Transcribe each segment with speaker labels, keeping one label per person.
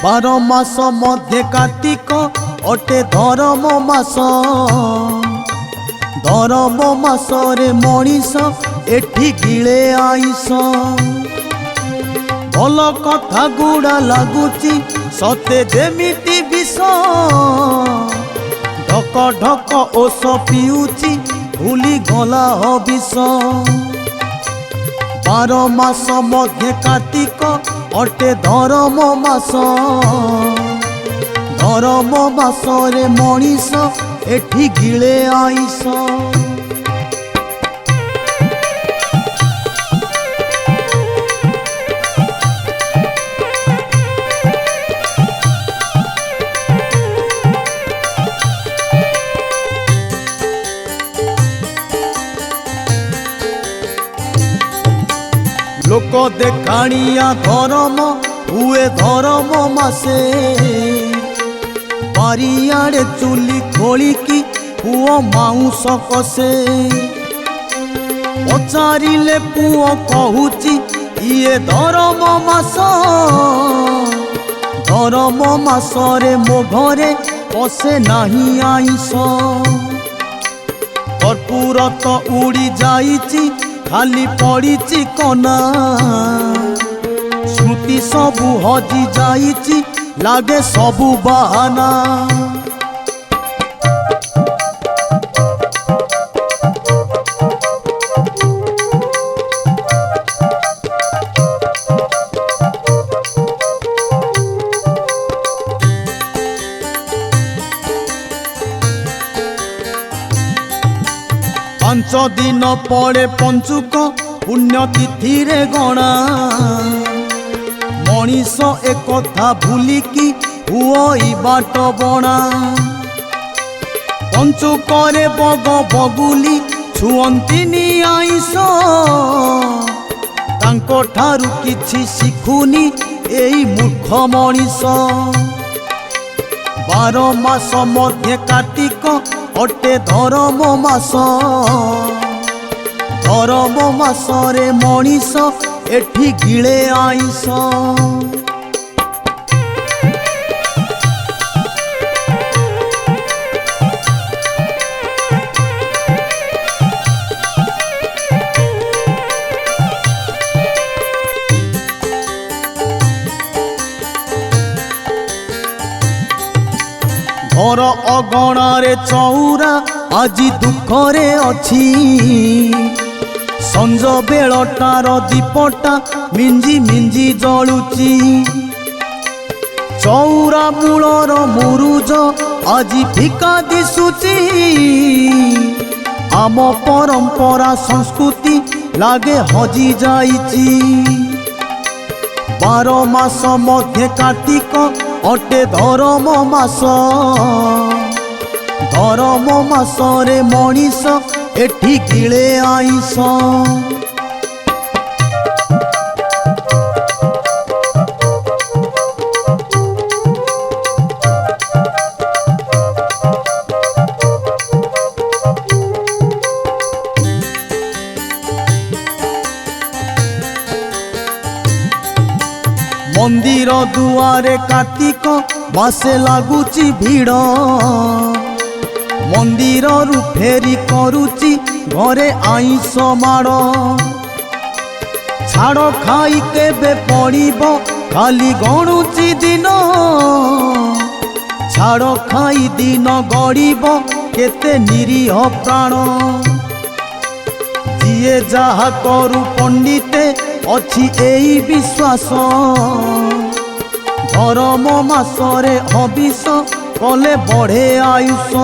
Speaker 1: बार मास मध्य कार्तिक अटे धर्म मास। धर्म मासरे मनीष एठी गिले आईस। भल कथा गुड़ा लगुची सते जेमिति विष। ढक ढक ओष पिउची भूली गला हबिष। 12 मास मध्य कार्तिक अटे धर्म मास। धर्म मासरे मनीष एठी गिले आईस। लोक देखाणिया धर्म हुए धर्म मासे। बारियाड़े चुली खोलिकी पुओ माउस कसे। पचारिले पुओ कहूची इए धर्म मास। धर्म मासरे मो घरे पसे नाही आईस। कर्पूर तो उड़ी जाइची खाली पड़ीची कना। स्मृति सबु हजी जाइची लागे सबु बहाना। पांच दिन पड़े पंचुक पुण्यतिथि रे गणा। मनीष एक कथा भूलिकी हुई बाट बणा। पंचुकरे बग बगुली छुअंतिनी आईस। तांको ठारू किछि शिखुनी एई मूर्ख मनीष। 12 मास मध्य कार्तिक अटे धर्म मास। धर्म मासरे मनीष एठी गिले आईस। घर अगणारे चौरा आजी दुखरे अछि। संज बेलटार दीपटा मिंजी मिंजी जलुची। चौरा मूलर मुरुज आजी फिका दिसुची। आम परंपरा संस्कृति लागे हजी जाइची। 12 मास मध्य कार्तिक अटे धर्म मास। धर्म मासरे मनीष एठी गिले आईस। मंदिर दुआरे कार्तिक मासे लागुची भीड़। मंदिर रु फेरी करुची घरे आईस माड़। छाड़ खाई केबे पड़िबो खाली गणुची दिन। छाड़ खाई दिन गड़िबो केते निरीह प्राण। जिए जाहा करू पंडिते अछि एई विश्वास। धर्म मासरे हबिष कले बढ़े आयुष।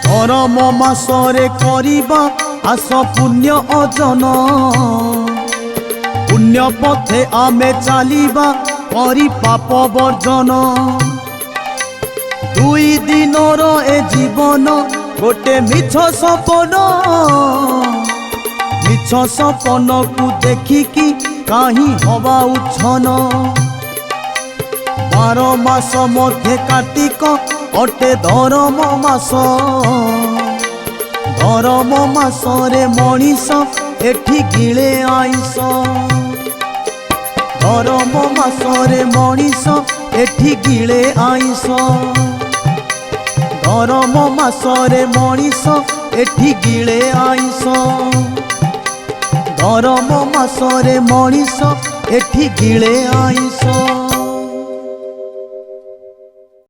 Speaker 1: धर्म मासरे करिबा आस पुण्य अर्जन। पुण्य पथे आमे चलिबा करी पाप वर्जन। 2 दिनर ए जीवन गोटे मिछ सपन। मिछ सपन को देखिकी काहीं हवा उच्छन 12 मास मध्य कार्तिक अटे धर्म मास धर्म मासरे मनीष एठी गिले आईस धर्म मासरे मनीष एठी गिले आईस धर्म मासरे मनीष एठी गिले आईस धर्म मासरे मनीष एठी गिले आईस।